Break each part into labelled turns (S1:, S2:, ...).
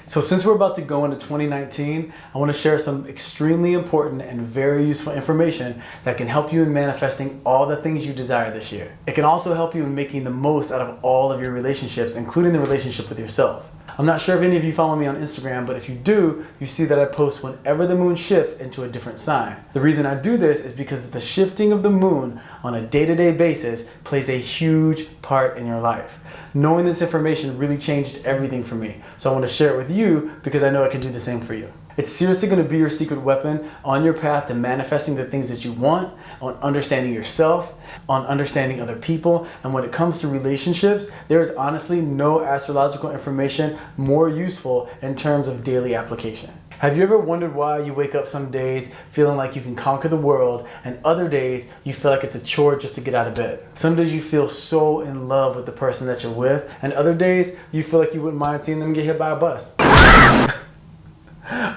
S1: So since we're about to go into 2019, I want to share some extremely important and very useful information that can help you in manifesting all the things you desire this year. It can also help you in making the most out of all of your relationships, including the relationship with yourself. I'm not sure if any of you follow me on Instagram, but if you do, you see that I post whenever the moon shifts into a different sign. The reason I do this is because the shifting of the moon on a day-to-day basis plays a huge part in your life. Knowing this information really changed everything for me, so I want to share it with you because I know I can do the same for you. It's seriously going to be your secret weapon on your path to manifesting the things that you want, on understanding yourself, on understanding other people. And when it comes to relationships, there is honestly no astrological information more useful in terms of daily application. Have you ever wondered why you wake up some days feeling like you can conquer the world and other days you feel like it's a chore just to get out of bed? Some days you feel so in love with the person that you're with, and other days you feel like you wouldn't mind seeing them get hit by a bus.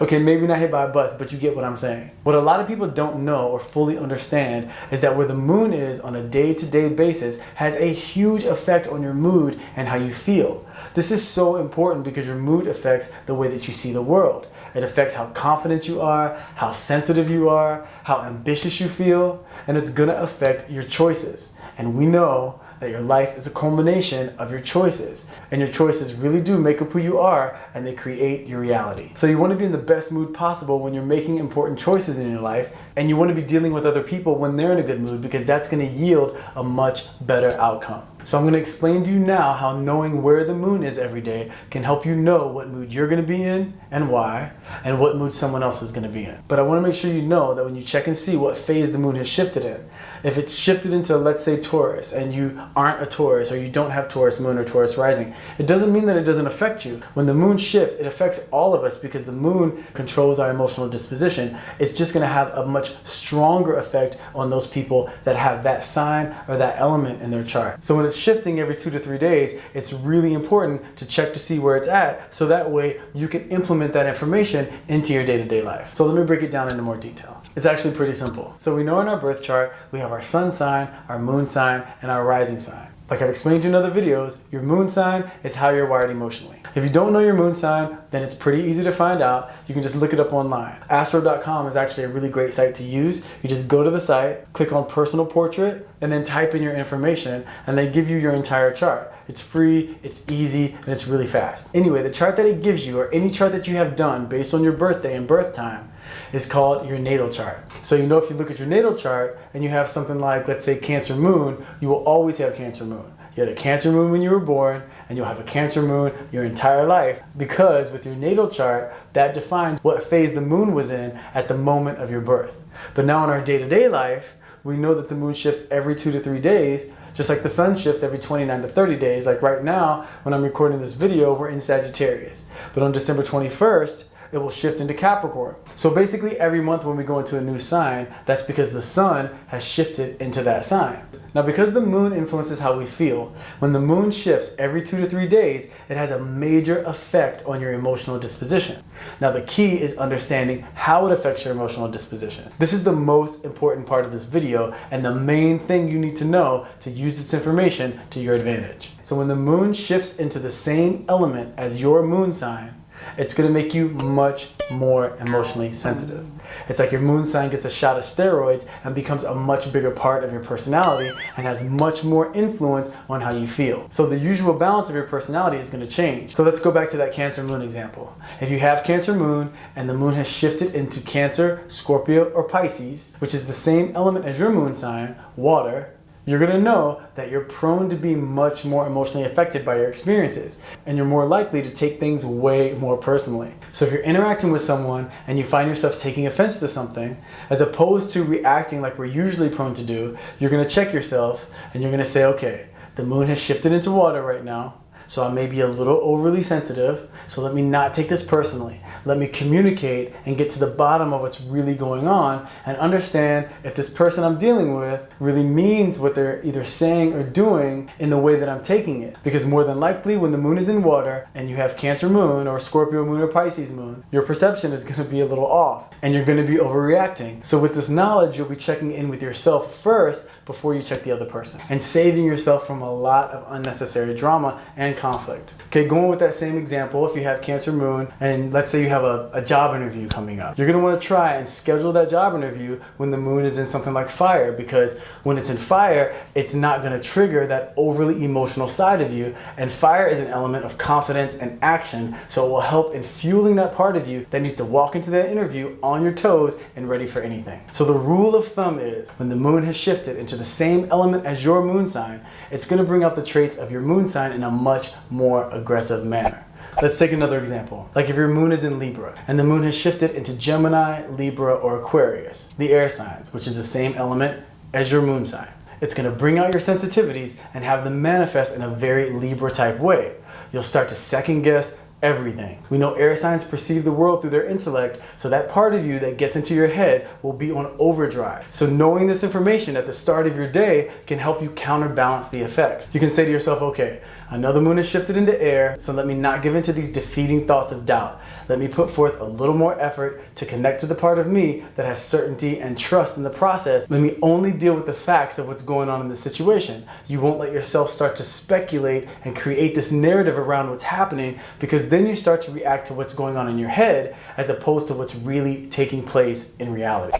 S1: Okay, maybe not hit by a bus, but you get what I'm saying. What a lot of people don't know or fully understand is that where the moon is on a day-to-day basis has a huge effect on your mood and how you feel. This is so important because your mood affects the way that you see the world. It affects how confident you are, how sensitive you are, how ambitious you feel, and it's gonna affect your choices. And we know that your life is a culmination of your choices. And your choices really do make up who you are, and they create your reality. So you want to be in the best mood possible when you're making important choices in your life, and you want to be dealing with other people when they're in a good mood, because that's going to yield a much better outcome. So I'm going to explain to you now how knowing where the moon is every day can help you know what mood you're going to be in and why, and what mood someone else is going to be in. But I want to make sure you know that when you check and see what phase the moon has shifted in, if it's shifted into, let's say, Taurus, and you aren't a Taurus, or you don't have Taurus moon or Taurus rising, it doesn't mean that it doesn't affect you. When the moon shifts, it affects all of us because the moon controls our emotional disposition. It's just going to have a much stronger effect on those people that have that sign or that element in their chart. So when it's shifting every 2 to 3 days, it's really important to check to see where it's at, so that way you can implement that information into your day-to-day life. So let me break it down into more detail. It's actually pretty simple. So we know in our birth chart, we have our sun sign, our moon sign, and our rising sign. Like I've explained to you in other videos, your moon sign is how you're wired emotionally. If you don't know your moon sign, then it's pretty easy to find out. You can just look it up online. Astro.com is actually a really great site to use. You just go to the site, click on personal portrait, and then type in your information, and they give you your entire chart. It's free, it's easy, and it's really fast. Anyway, the chart that it gives you, or any chart that you have done based on your birthday and birth time, is called your natal chart. So you know, if you look at your natal chart and you have something like, let's say, Cancer moon, you will always have Cancer moon. You had a Cancer moon when you were born, and you'll have a Cancer moon your entire life, because with your natal chart, that defines what phase the moon was in at the moment of your birth. But now in our day-to-day life, we know that the moon shifts every 2 to 3 days, just like the sun shifts every 29 to 30 days. Like right now, when I'm recording this video, we're in Sagittarius. But on December 21st, it will shift into Capricorn. So basically every month when we go into a new sign, that's because the sun has shifted into that sign. Now, because the moon influences how we feel, when the moon shifts every 2 to 3 days, it has a major effect on your emotional disposition. Now, the key is understanding how it affects your emotional disposition. This is the most important part of this video, and the main thing you need to know to use this information to your advantage. So when the moon shifts into the same element as your moon sign, it's going to make you much more emotionally sensitive. It's like your moon sign gets a shot of steroids and becomes a much bigger part of your personality and has much more influence on how you feel. So the usual balance of your personality is going to change. So let's go back to that Cancer moon example. If you have Cancer moon and the moon has shifted into Cancer, Scorpio, or Pisces, which is the same element as your moon sign, water, you're going to know that you're prone to be much more emotionally affected by your experiences, and you're more likely to take things way more personally. So if you're interacting with someone and you find yourself taking offense to something, as opposed to reacting like we're usually prone to do, you're going to check yourself and you're going to say, okay, the moon has shifted into water right now, so I may be a little overly sensitive, so let me not take this personally. Let me communicate and get to the bottom of what's really going on and understand if this person I'm dealing with really means what they're either saying or doing in the way that I'm taking it. Because more than likely, when the moon is in water and you have Cancer moon or Scorpio moon or Pisces moon, your perception is going to be a little off and you're going to be overreacting. So with this knowledge, you'll be checking in with yourself first before you check the other person, and saving yourself from a lot of unnecessary drama and conflict. Okay, going with that same example, if you have Cancer moon and let's say you have a job interview coming up, you're going to want to try and schedule that job interview when the moon is in something like fire, because when it's in fire, it's not going to trigger that overly emotional side of you, and fire is an element of confidence and action, so it will help in fueling that part of you that needs to walk into that interview on your toes and ready for anything. So the rule of thumb is when the moon has shifted into the same element as your moon sign, it's going to bring out the traits of your moon sign in a much more aggressive manner. Let's take another example. Like if your moon is in Libra and the moon has shifted into Gemini, Libra, or Aquarius, the air signs, which is the same element as your moon sign. It's going to bring out your sensitivities and have them manifest in a very Libra type way. You'll start to second guess everything. We know air signs perceive the world through their intellect, so that part of you that gets into your head will be on overdrive. So knowing this information at the start of your day can help you counterbalance the effects. You can say to yourself, okay, I know the moon has shifted into air, so let me not give into these defeating thoughts of doubt. Let me put forth a little more effort to connect to the part of me that has certainty and trust in the process. Let me only deal with the facts of what's going on in the situation. You won't let yourself start to speculate and create this narrative around what's happening, because then you start to react to what's going on in your head as opposed to what's really taking place in reality.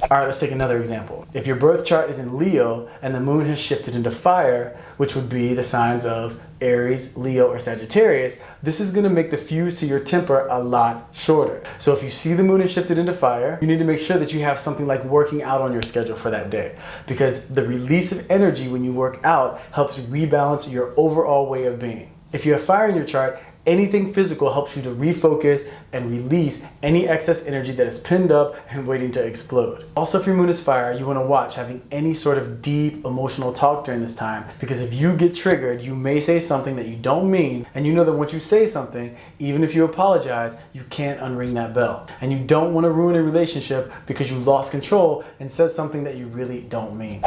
S1: All right, let's take another example. If your birth chart is in Leo and the moon has shifted into fire, which would be the signs of Aries, Leo, or Sagittarius, this is going to make the fuse to your temper a lot shorter. So if you see the moon has shifted into fire, you need to make sure that you have something like working out on your schedule for that day, because the release of energy when you work out helps rebalance your overall way of being. If you have fire in your chart, anything physical helps you to refocus and release any excess energy that is pinned up and waiting to explode. Also, if your moon is fire, you want to watch having any sort of deep emotional talk during this time, because if you get triggered, you may say something that you don't mean, and you know that once you say something, even if you apologize, you can't unring that bell. And you don't want to ruin a relationship because you lost control and said something that you really don't mean.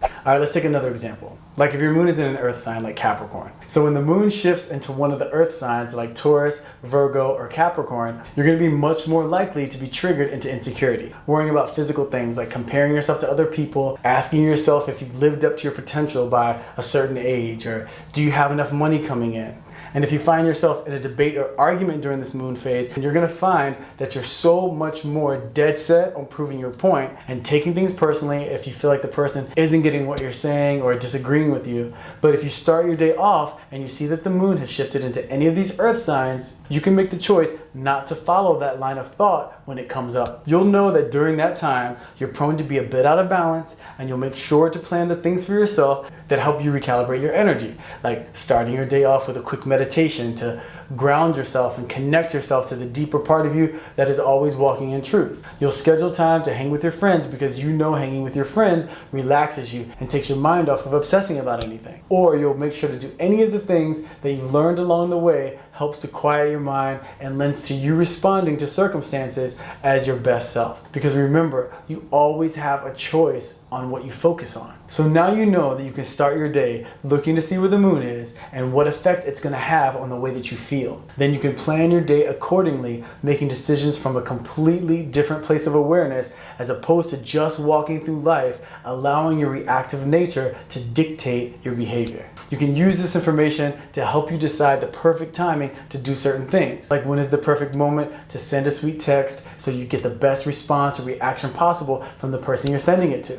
S1: All right, let's take another example. Like if your moon is in an earth sign like Capricorn. So when the moon shifts into one of the earth signs like Taurus, Virgo, or Capricorn, you're going to be much more likely to be triggered into insecurity, worrying about physical things like comparing yourself to other people, asking yourself if you've lived up to your potential by a certain age, or do you have enough money coming in? And if you find yourself in a debate or argument during this moon phase, you're going to find that you're so much more dead set on proving your point and taking things personally if you feel like the person isn't getting what you're saying or disagreeing with you. But if you start your day off and you see that the moon has shifted into any of these earth signs, you can make the choice not to follow that line of thought when it comes up. You'll know that during that time, you're prone to be a bit out of balance, and you'll make sure to plan the things for yourself that help you recalibrate your energy, like starting your day off with a quick meditation to ground yourself and connect yourself to the deeper part of you that is always walking in truth. You'll schedule time to hang with your friends because you know hanging with your friends relaxes you and takes your mind off of obsessing about anything. Or you'll make sure to do any of the things that you've learned along the way helps to quiet your mind and lends to you responding to circumstances as your best self. Because remember, you always have a choice on what you focus on. So now you know that you can start your day looking to see where the moon is and what effect it's going to have on the way that you feel. Then you can plan your day accordingly, making decisions from a completely different place of awareness as opposed to just walking through life, allowing your reactive nature to dictate your behavior. You can use this information to help you decide the perfect timing to do certain things. Like when is the perfect moment to send a sweet text so you get the best response or reaction possible from the person you're sending it to?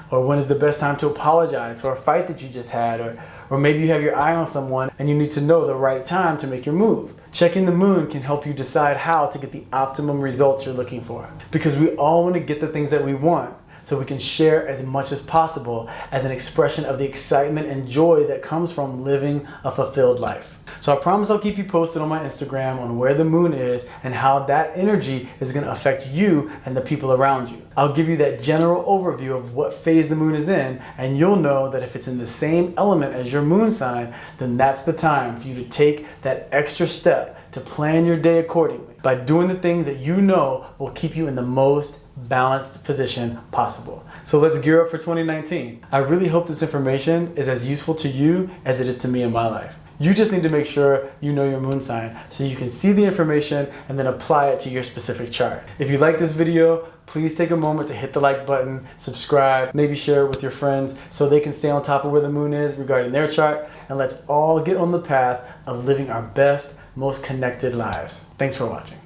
S1: Or when is the best time to apologize for a fight that you just had? Or maybe you have your eye on someone and you need to know the right time to make your move. Checking the moon can help you decide how to get the optimum results you're looking for. Because we all want to get the things that we want, so we can share as much as possible as an expression of the excitement and joy that comes from living a fulfilled life. So I promise I'll keep you posted on my Instagram on where the moon is and how that energy is going to affect you and the people around you. I'll give you that general overview of what phase the moon is in, and you'll know that if it's in the same element as your moon sign, then that's the time for you to take that extra step to plan your day accordingly by doing the things that you know will keep you in the most balanced position possible. So let's gear up for 2019. I really hope this information is as useful to you as it is to me in my life. You just need to make sure you know your moon sign so you can see the information and then apply it to your specific chart. If you like this video, please take a moment to hit the like button, subscribe, maybe share it with your friends so they can stay on top of where the moon is regarding their chart, and let's all get on the path of living our best, most connected lives. Thanks for watching.